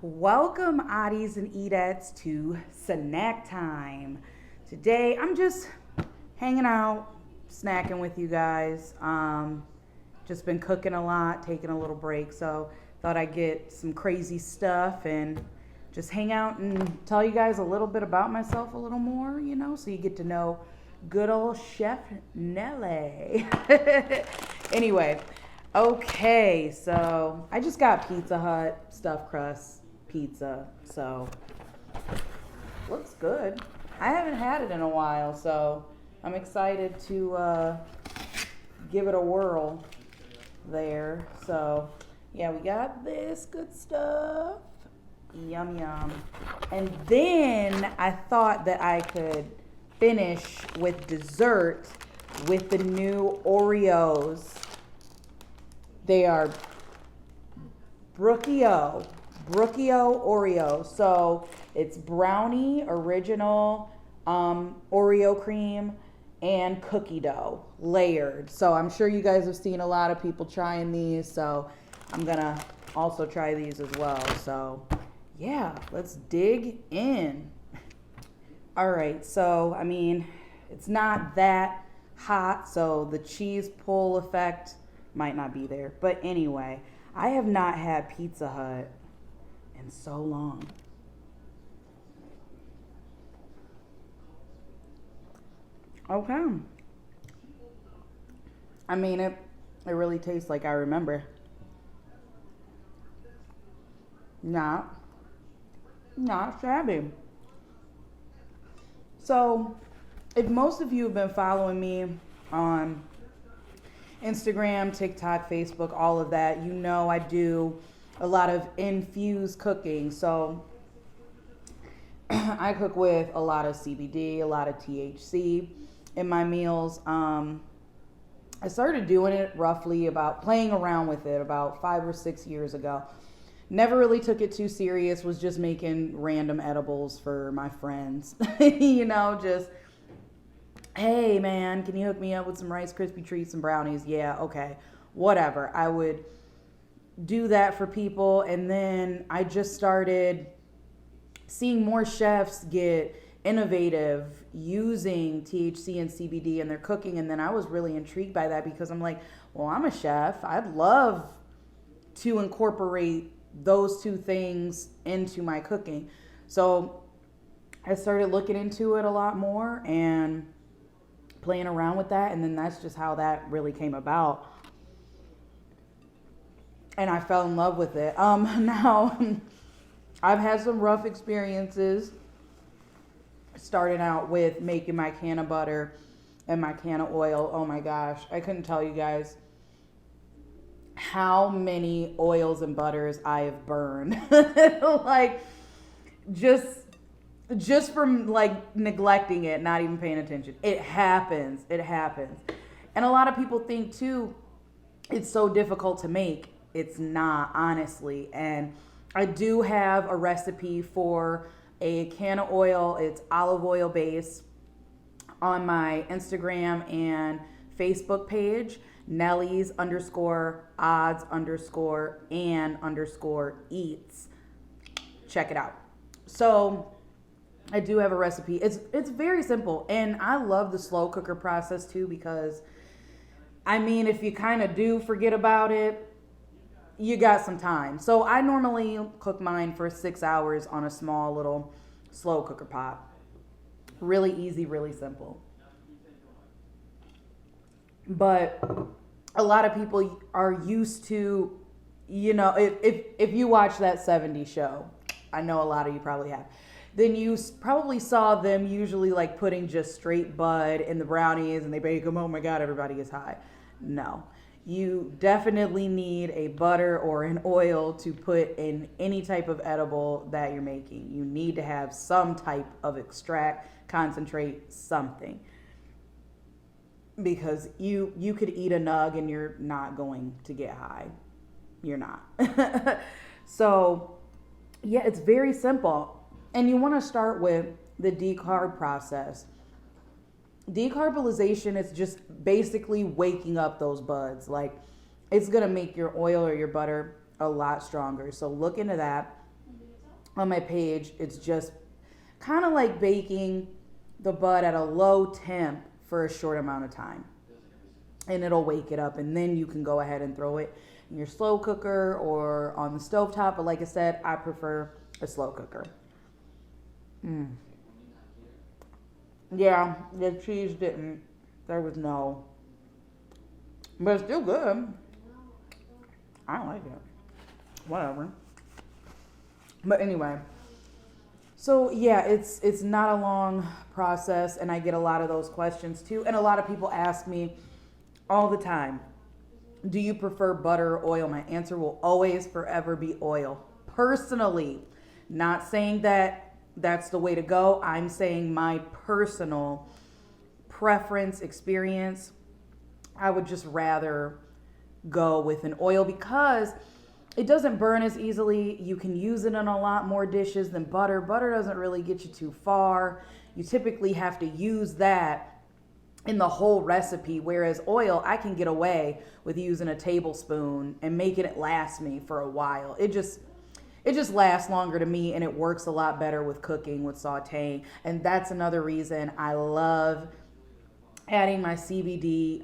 Welcome, oddies and edettes, to snack time. Today, I'm just hanging out, snacking with you guys. Just been cooking a lot, taking a little break, so thought I'd get some crazy stuff and just hang out and tell you guys a little bit about myself a little more, so you get to know good old Chef Nellie. Anyway, okay, so I just got Pizza Hut stuffed crust pizza, so looks good. I haven't had it in a while, so I'm excited to give it a whirl there. So yeah, we got this good stuff. Yum yum. And then I thought that I could finish with dessert with the new Oreos. They are Brookie-O Oreo. So it's brownie, original, Oreo cream, and cookie dough layered. So I'm sure you guys have seen a lot of people trying these. So I'm gonna also try these as well. So yeah, let's dig in. All right, so I mean, it's not that hot, so the cheese pull effect might not be there. But anyway, I have not had Pizza Hut in so long. Okay. I mean, it really tastes like I remember. Not shabby. So, if most of you have been following me on Instagram, TikTok, Facebook, all of that, you know I do a lot of infused cooking. So I cook with a lot of CBD, a lot of THC in my meals. I started doing it roughly about playing around with it about 5 or 6 years ago. Never really took it too serious, was just making random edibles for my friends. Just, hey man, can you hook me up with some Rice Krispie treats and brownies? Yeah, okay, whatever. I would do that for people, and then I just started seeing more chefs get innovative using THC and CBD in their cooking, and then I was really intrigued by that because I'm like, well, I'm a chef. I'd love to incorporate those two things into my cooking. So I started looking into it a lot more and playing around with that, and then that's just how that really came about. And I fell in love with it. Now, I've had some rough experiences starting out with making my can of butter and my can of oil. Oh my gosh, I couldn't tell you guys how many oils and butters I have burned. Like, just from like neglecting it, not even paying attention. It happens. And a lot of people think too, it's so difficult to make. It's not, honestly. And I do have a recipe for a can of oil. It's olive oil based, on my Instagram and Facebook page, nelliesoddsandeats. Check it out. So I do have a recipe. It's very simple, and I love the slow cooker process too, because I mean, if you kind of do forget about it, you got some time. So I normally cook mine for 6 hours on a small little slow cooker pot. Really easy, really simple. But a lot of people are used to, if you watch that 70s show, I know a lot of you probably have, then you probably saw them usually like putting just straight bud in the brownies and they bake them. Oh my God, everybody is high. No. You definitely need a butter or an oil to put in any type of edible that you're making. You need to have some type of extract, concentrate, something. Because you could eat a nug and you're not going to get high. You're not. So, yeah, it's very simple. And you want to start with the decarb process. Decarbonization is just basically waking up those buds. Like, it's going to make your oil or your butter a lot stronger. So look into that. on my page. It's just kind of like baking the bud at a low temp for a short amount of time. And it'll wake it up, and then you can go ahead and throw it in your slow cooker or on the stovetop. But like I said, I prefer a slow cooker. Yeah, the cheese didn't. There was no. But it's still good. I like it. Whatever. But anyway. So yeah, it's not a long process, and I get a lot of those questions too. And a lot of people ask me all the time, do you prefer butter or oil? My answer will always forever be oil. Personally, not saying that that's the way to go. I'm saying my personal preference, experience, I would just rather go with an oil because it doesn't burn as easily. You can use it in a lot more dishes than butter. Butter doesn't really get you too far. You typically have to use that in the whole recipe, whereas oil, I can get away with using a tablespoon and making it last me for a while. It just lasts longer to me, and it works a lot better with cooking, with sauteing. And that's another reason I love adding my CBD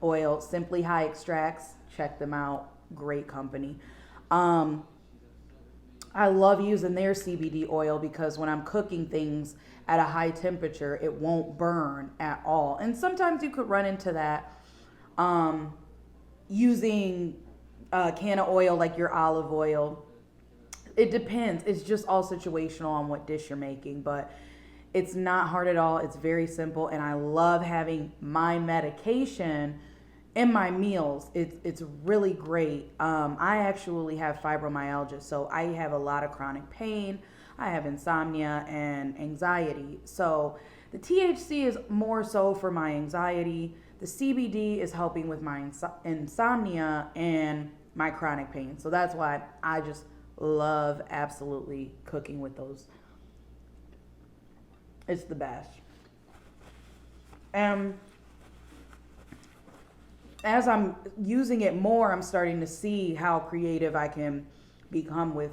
oil, Simply High Extracts. Check them out. Great company. I love using their CBD oil because when I'm cooking things at a high temperature, it won't burn at all. And sometimes you could run into that using a can of oil like your olive oil. It depends. It's just all situational on what dish you're making, but it's not hard at all. It's very simple, and I love having my medication in my meals. It's really great. I actually have fibromyalgia, so I have a lot of chronic pain. I have insomnia and anxiety. So the THC is more so for my anxiety. The CBD is helping with my insomnia and my chronic pain. So that's why I just love absolutely cooking with those. It's the best. And as I'm using it more, I'm starting to see how creative I can become with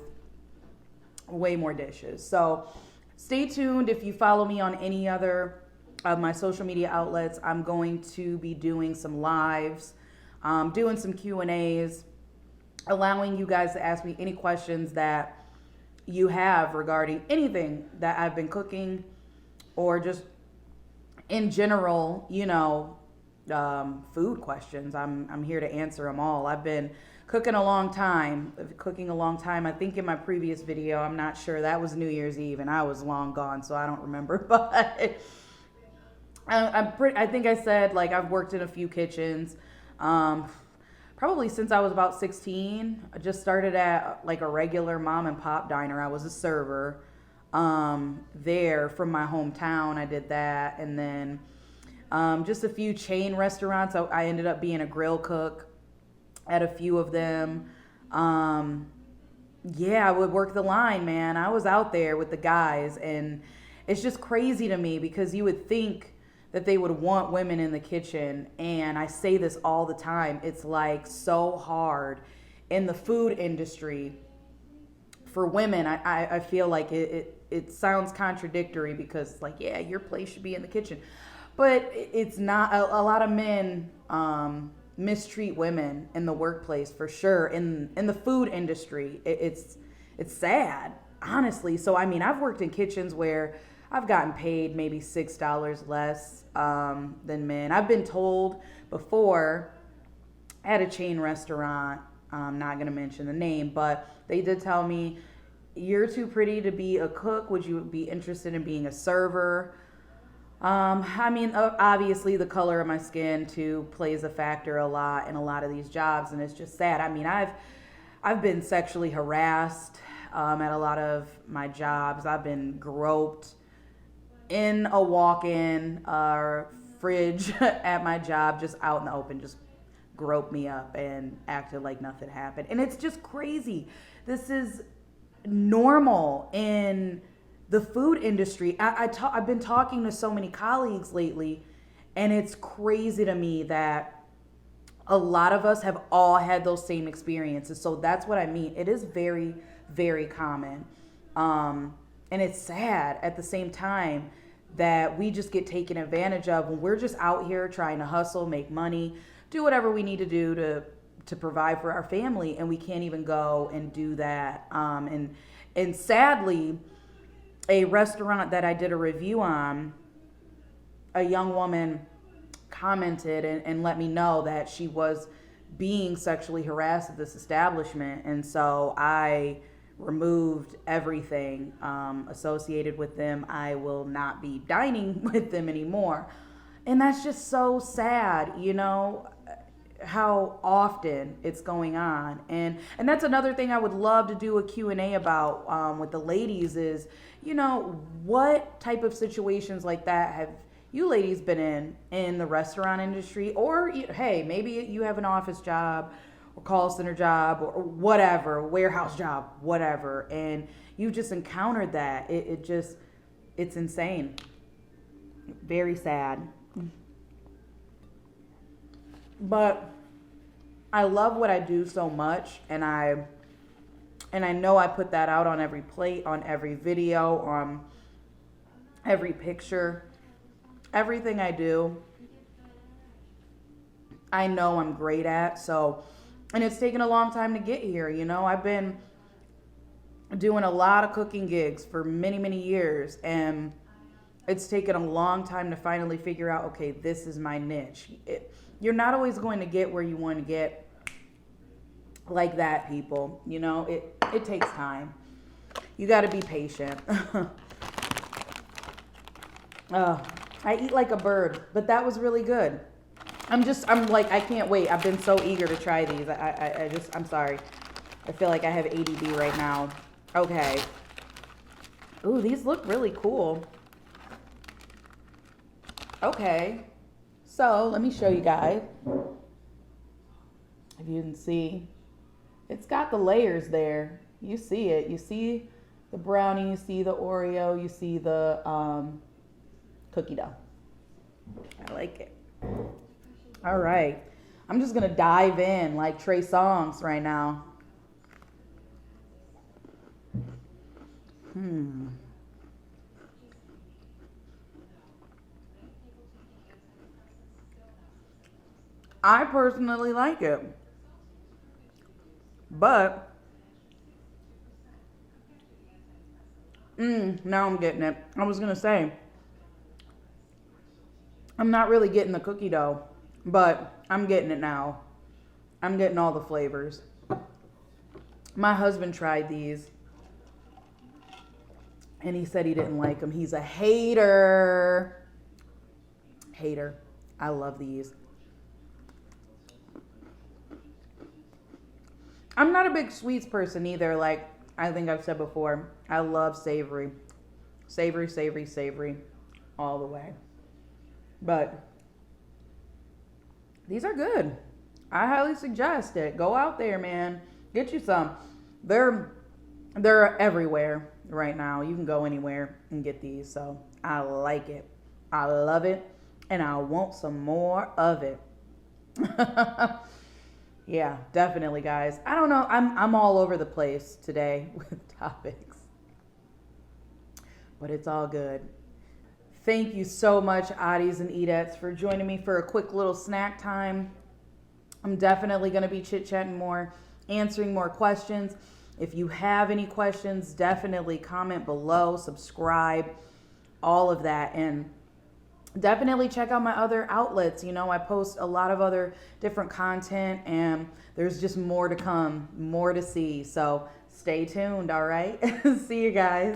way more dishes. So stay tuned. If you follow me on any other of my social media outlets, I'm going to be doing some lives, doing some Q&As, allowing you guys to ask me any questions that you have regarding anything that I've been cooking or just in general, food questions. I'm here to answer them all. I've been cooking a long time. I think in my previous video, I'm not sure, that was New Year's Eve and I was long gone, so I don't remember. But I think I said, like, I've worked in a few kitchens, probably since I was about 16. I just started at like a regular mom and pop diner. I was a server there from my hometown. I did that, and then just a few chain restaurants. I ended up being a grill cook at a few of them. I would work the line, man. I was out there with the guys, and it's just crazy to me because you would think that they would want women in the kitchen. And I say this all the time. It's like so hard in the food industry for women. I feel like it sounds contradictory because, like, yeah, your place should be in the kitchen. But it's not. A lot of men mistreat women in the workplace, for sure. In the food industry, it's sad, honestly. So I mean, I've worked in kitchens where I've gotten paid maybe $6 less than men. I've been told before at a chain restaurant, I'm not going to mention the name, but they did tell me, you're too pretty to be a cook. Would you be interested in being a server? I mean, obviously the color of my skin too plays a factor a lot in a lot of these jobs, and it's just sad. I mean, I've been sexually harassed at a lot of my jobs. I've been groped in a walk-in fridge at my job, just out in the open, just groped me up and acted like nothing happened. And it's just crazy. This is normal in the food industry. I've been talking to so many colleagues lately, and it's crazy to me that a lot of us have all had those same experiences. So that's what I mean. It is very, very common. And it's sad at the same time that we just get taken advantage of when we're just out here trying to hustle, make money, do whatever we need to do to provide for our family, and we can't even go and do that. And sadly, a restaurant that I did a review on, a young woman commented and let me know that she was being sexually harassed at this establishment. And so I removed everything associated with them. I will not be dining with them anymore. And that's just so sad, you know, how often it's going on. And that's another thing I would love to do a Q&A about with the ladies is, you know, what type of situations like that have you ladies been in the restaurant industry? Or, hey, maybe you have an office job or call center job or whatever, warehouse job, whatever, and you just encountered that. It's insane. Very sad. But I love what I do so much, and I know I put that out on every plate, on every video, on every picture. Everything I do, I know I'm great at. So, and it's taken a long time to get here. You know, I've been doing a lot of cooking gigs for many, many years, and it's taken a long time to finally figure out, okay, this is my niche. You're not always going to get where you want to get like that, people. You know, it takes time. You got to be patient. I eat like a bird, but that was really good. I'm like, I can't wait. I've been so eager to try these. I'm sorry. I feel like I have ADD right now. Okay. Ooh, these look really cool. Okay. So let me show you guys. If you can see, it's got the layers there. You see it. You see the brownie, you see the Oreo, you see the cookie dough. I like it. All right. I'm just going to dive in like Trey Songz right now. I personally like it. But now I'm getting it. I was going to say, I'm not really getting the cookie dough, but I'm getting it now. I'm getting all the flavors. My husband tried these, and he said he didn't like them. He's a hater. Hater. I love these. I'm not a big sweets person either. Like I think I've said before, I love savory. Savory, savory, savory, all the way. But these are good. I highly suggest it. Go out there, man. Get you some. They're everywhere right now. You can go anywhere and get these. So I like it. I love it. And I want some more of it. Yeah, definitely, guys. I don't know. I'm all over the place today with topics. But it's all good. Thank you so much, Oddies and Edettes, for joining me for a quick little snack time. I'm definitely going to be chit-chatting more, answering more questions. If you have any questions, definitely comment below, subscribe, all of that. And definitely check out my other outlets. You know, I post a lot of other different content, and there's just more to come, more to see. So stay tuned, all right? See you guys.